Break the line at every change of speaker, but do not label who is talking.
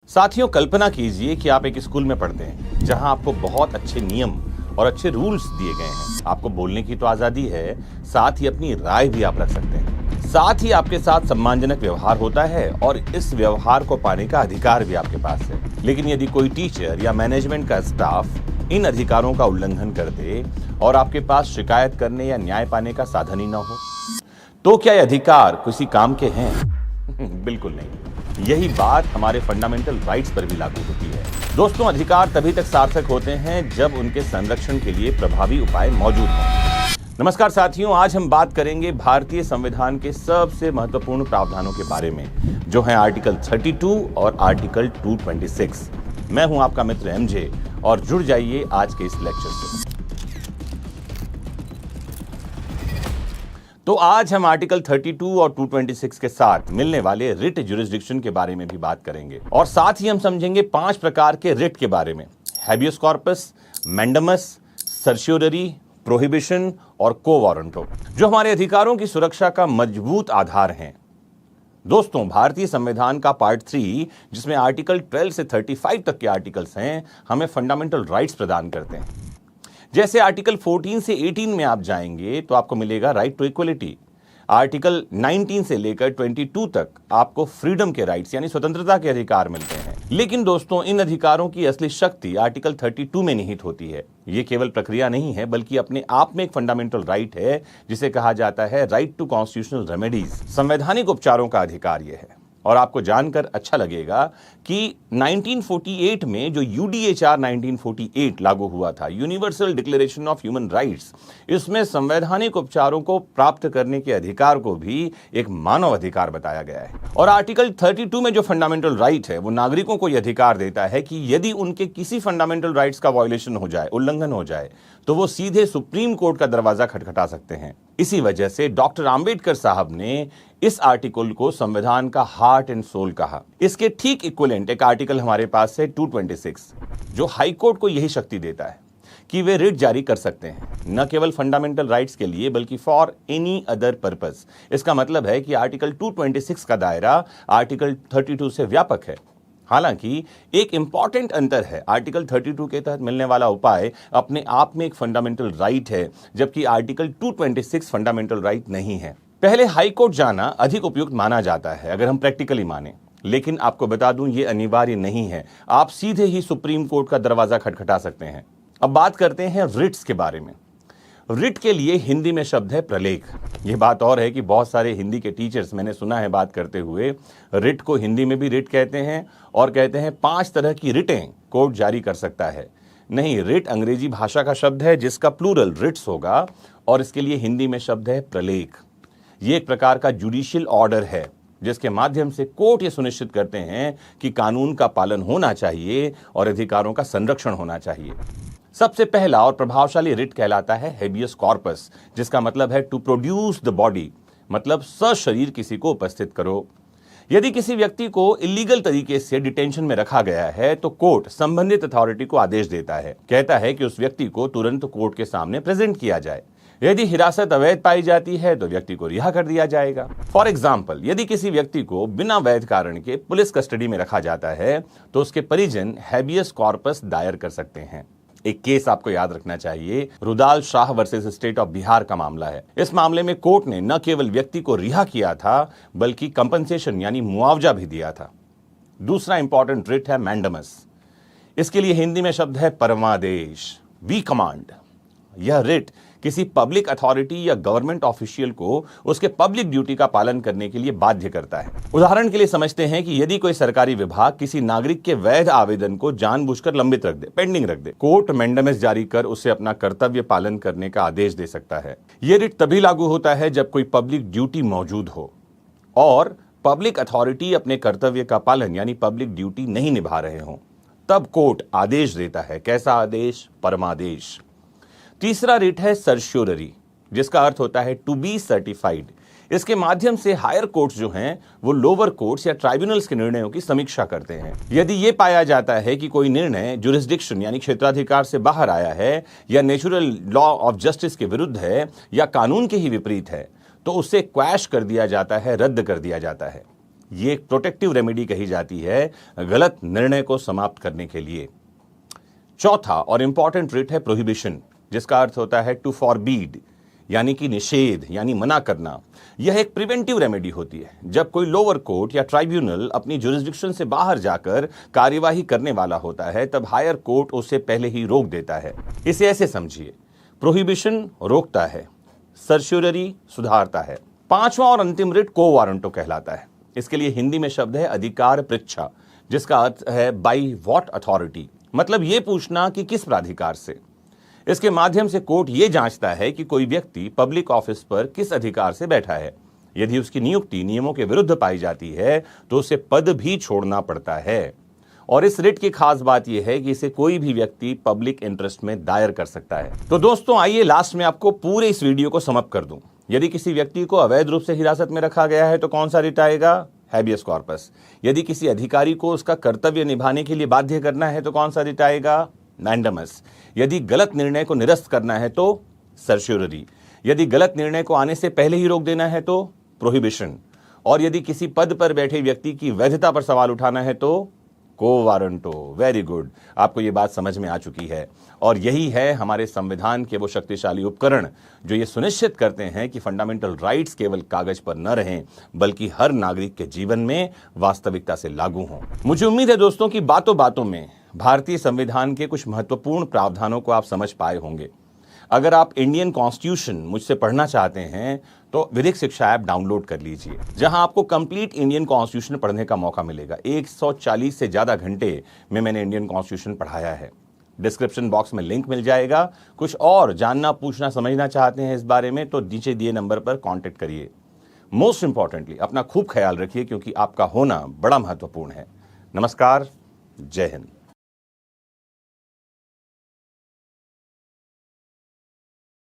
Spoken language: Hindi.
साथियों, कल्पना कीजिए कि आप एक स्कूल में पढ़ते हैं जहां आपको बहुत अच्छे नियम और अच्छे रूल्स दिए गए हैं। आपको बोलने की तो आजादी है, साथ ही अपनी राय भी आप रख सकते हैं। साथ ही आपके साथ सम्मानजनक व्यवहार होता है और इस व्यवहार को पाने का अधिकार भी आपके पास है। लेकिन यदि कोई टीचर या मैनेजमेंट का स्टाफ इन अधिकारों का उल्लंघन कर दे और आपके पास शिकायत करने या न्याय पाने का साधन ही न हो, तो क्या ये अधिकार किसी काम के हैं? बिल्कुल नहीं। यही बात हमारे फंडामेंटल राइट्स पर भी लागू होती है। दोस्तों, अधिकार तभी तक सार्थक होते हैं जब उनके संरक्षण के लिए प्रभावी उपाय मौजूद हों। नमस्कार साथियों, आज हम बात करेंगे भारतीय संविधान के सबसे महत्वपूर्ण प्रावधानों के बारे में, जो हैं आर्टिकल 32 और आर्टिकल 226। मैं हूं आपका मित्र एमजे और जुड़ जाइए आज के इस लेक्चर से। तो आज हम आर्टिकल 32 और 226 के साथ मिलने वाले रिट ज्यूरिसडिक्शन के बारे में भी बात करेंगे और साथ ही हम समझेंगे 5 प्रकार के रिट के बारे में: हैबियस कॉर्पस, मैंडेमस, सर्शियोररी, प्रोहिबिशन और को वारंटो, जो हमारे अधिकारों की सुरक्षा का मजबूत आधार हैं। दोस्तों, भारतीय संविधान का पार्ट 3, जिसमें आर्टिकल 12 से 35 तक के आर्टिकल्स हैं, हमें फंडामेंटल राइट्स प्रदान करते हैं। जैसे आर्टिकल 14 से 18 में आप जाएंगे तो आपको मिलेगा राइट टू इक्वलिटी। आर्टिकल 19 से लेकर 22 तक आपको फ्रीडम के राइट्स यानी स्वतंत्रता के अधिकार मिलते हैं। लेकिन दोस्तों, इन अधिकारों की असली शक्ति आर्टिकल 32 में निहित होती है। ये केवल प्रक्रिया नहीं है, बल्कि अपने आप में एक फंडामेंटल राइट है, जिसे कहा जाता है राइट टू कॉन्स्टिट्यूशनल रेमेडीज। संवैधानिक उपचारों का अधिकार यह है। और आपको जानकर अच्छा लगेगा कि 1948 में जो यूडीएचआर 1948 लागू हुआ था, universal declaration of human rights, इसमें संवैधानिक उपचारों को प्राप्त करने के अधिकार को भी एक मानव अधिकार बताया गया है। और आर्टिकल 32 में जो फंडामेंटल राइट है, वो नागरिकों को यह अधिकार देता है कि यदि उनके किसी फंडामेंटल राइट्स का वायोलेशन हो जाए, उल्लंघन हो जाए, तो वो सीधे सुप्रीम कोर्ट का दरवाजा खटखटा सकते हैं। इसी वजह से डॉक्टर आंबेडकर साहब ने इस आर्टिकल को संविधान का हार्ट एंड सोल कहा। इसके ठीक इक्विवेलेंट एक आर्टिकल हमारे पास है 226, जो हाई कोर्ट को यही शक्ति देता है कि वे रिट जारी कर सकते हैं, न केवल फंडामेंटल राइट्स के लिए बल्कि फॉर एनी अदर पर्पस। इसका मतलब है कि आर्टिकल 226 का दायरा आर्टिकल 32 से व्यापक है। हालांकि एक इंपॉर्टेंट अंतर है, आर्टिकल 32 के तहत मिलने वाला उपाय अपने आप में एक फंडामेंटल राइट है, जबकि आर्टिकल 226 फंडामेंटल राइट नहीं है। पहले हाई कोर्ट जाना अधिक उपयुक्त माना जाता है अगर हम प्रैक्टिकली माने, लेकिन आपको बता दूं ये अनिवार्य नहीं है। आप सीधे ही सुप्रीम कोर्ट का दरवाजा खटखटा सकते हैं। अब बात करते हैं रिट्स के बारे में। रिट के लिए हिंदी में शब्द है प्रलेख। ये बात और है कि बहुत सारे हिंदी के टीचर्स मैंने सुना है बात करते हुए, रिट को हिंदी में भी रिट कहते हैं और कहते हैं 5 तरह की रिटें कोर्ट जारी कर सकता है। नहीं, रिट अंग्रेजी भाषा का शब्द है जिसका प्लूरल रिट्स होगा और इसके लिए हिंदी में शब्द है प्रलेख। ये एक प्रकार का जुडिशियल ऑर्डर है जिसके माध्यम से कोर्ट ये सुनिश्चित करते हैं कि कानून का पालन होना चाहिए और अधिकारों का संरक्षण होना चाहिए। सबसे पहला और प्रभावशाली रिट कहलाता है हेबियस कॉर्पस, जिसका मतलब है टू प्रोड्यूस द बॉडी, मतलब सशरीर किसी को उपस्थित करो। यदि किसी व्यक्ति को इलीगल तरीके से डिटेंशन में रखा गया है तो कोर्ट संबंधित अथॉरिटी को आदेश देता है, कहता है कि उस व्यक्ति को तुरंत कोर्ट के सामने प्रेजेंट किया जाए। यदि हिरासत अवैध पाई जाती है तो व्यक्ति को रिहा कर दिया जाएगा। फॉर एग्जाम्पल, यदि किसी व्यक्ति को बिना वैध कारण के पुलिस कस्टडी में रखा जाता है तो उसके परिजन हैबियस कॉर्पस दायर कर सकते हैं। एक केस आपको याद रखना चाहिए, Rudal Shah versus state of Bihar का मामला है। इस मामले में कोर्ट ने न केवल व्यक्ति को रिहा किया था बल्कि कंपनसेशन यानी मुआवजा भी दिया था। दूसरा इंपॉर्टेंट रिट है मैंडेमस। इसके लिए हिंदी में शब्द है परमादेश, वी कमांड। यह रिट किसी पब्लिक अथॉरिटी या गवर्नमेंट ऑफिशियल को उसके पब्लिक ड्यूटी का पालन करने के लिए बाध्य करता है। उदाहरण के लिए समझते हैं कि यदि कोई सरकारी विभाग किसी नागरिक के वैध आवेदन को जानबूझकर लंबित रख दे, पेंडिंग रख दे, कोर्ट मैंडेमस जारी कर उसे अपना कर्तव्य पालन करने का आदेश दे सकता है। यह रिट तभी लागू होता है जब कोई पब्लिक ड्यूटी मौजूद हो और पब्लिक अथॉरिटी अपने कर्तव्य का पालन यानी पब्लिक ड्यूटी नहीं निभा रहे हों, तब कोर्ट आदेश देता है। कैसा आदेश? परमादेश। तीसरा रिट है सर्शियोररी, जिसका अर्थ होता है टू बी सर्टिफाइड। इसके माध्यम से हायर कोर्ट्स जो हैं वो लोअर कोर्ट्स या ट्राइब्यूनल्स के निर्णयों की समीक्षा करते हैं। यदि ये पाया जाता है कि कोई निर्णय जुरिस्डिक्शन यानी क्षेत्राधिकार से बाहर आया है या नेचुरल लॉ ऑफ जस्टिस के विरुद्ध है या कानून के ही विपरीत है, तो उसे क्वैश कर दिया जाता है, रद्द कर दिया जाता है। ये एक प्रोटेक्टिव रेमेडी कही जाती है गलत निर्णय को समाप्त करने के लिए। चौथा और इंपॉर्टेंट रिट है प्रोहिबिशन, जिसका अर्थ होता है टू फॉरबीड, यानी कि निषेध, यानी मना करना। यह एक प्रिवेंटिव रेमेडी होती है। जब कोई लोअर कोर्ट या ट्राइब्यूनल अपनी जुरिस्डिक्शन से बाहर जाकर कार्यवाही करने वाला होता है, तब हायर कोर्ट उसे पहले ही रोक देता है। इसे ऐसे समझिए, प्रोहिबिशन रोकता है, सर्च्योररी सुधारता है। पांचवा और अंतिम रिट को वारंटो कहलाता है। इसके लिए हिंदी में शब्द है अधिकार पृच्छा, जिसका अर्थ है बाई व्हाट अथॉरिटी, मतलब ये पूछना कि किस प्राधिकार से। इसके माध्यम से कोर्ट ये जांचता है कि कोई व्यक्ति पब्लिक ऑफिस पर किस अधिकार से बैठा है। यदि उसकी नियुक्ति नियमों के विरुद्ध पाई जाती है तो उसे पद भी छोड़ना पड़ता है। और इस रिट की खास बात यह है कि इसे कोई भी व्यक्ति पब्लिक इंटरेस्ट में दायर कर सकता है। तो दोस्तों, आइए लास्ट में आपको पूरे इस वीडियो को समअप कर दूं। यदि किसी व्यक्ति को अवैध रूप से हिरासत में रखा गया है तो कौन सा रिट आएगा? Habeas corpus. यदि किसी अधिकारी को उसका कर्तव्य निभाने के लिए बाध्य करना है तो कौन सा रिट आएगा? मैंडमस। यदि गलत निर्णय को निरस्त करना है तो सर्च्योररी। यदि गलत निर्णय को आने से पहले ही रोक देना है तो प्रोहिबिशन। और यदि किसी पद पर बैठे व्यक्ति की वैधता पर सवाल उठाना है तो को वारंटो। वेरी गुड, आपको ये बात समझ में आ चुकी है। और यही है हमारे संविधान के वो शक्तिशाली उपकरण जो ये सुनिश्चित करते हैं कि फंडामेंटल राइट्स केवल कागज पर न रहें, बल्कि हर नागरिक के जीवन में वास्तविकता से लागू हों। मुझे उम्मीद है दोस्तों कि बातों बातों में भारतीय संविधान के कुछ महत्वपूर्ण प्रावधानों को आप समझ पाए होंगे। अगर आप इंडियन कॉन्स्टिट्यूशन मुझसे पढ़ना चाहते हैं तो विधिक शिक्षा ऐप डाउनलोड कर लीजिए, जहां आपको कंप्लीट इंडियन कॉन्स्टिट्यूशन पढ़ने का मौका मिलेगा। 140 से ज्यादा घंटे में मैंने इंडियन कॉन्स्टिट्यूशन पढ़ाया है। डिस्क्रिप्शन बॉक्स में लिंक मिल जाएगा। कुछ और जानना, पूछना, समझना चाहते हैं इस बारे में तो नीचे दिए नंबर पर कॉन्टेक्ट करिए। मोस्ट इंपॉर्टेंटली अपना खूब ख्याल रखिए, क्योंकि आपका होना बड़ा महत्वपूर्ण है। नमस्कार, जय हिंद।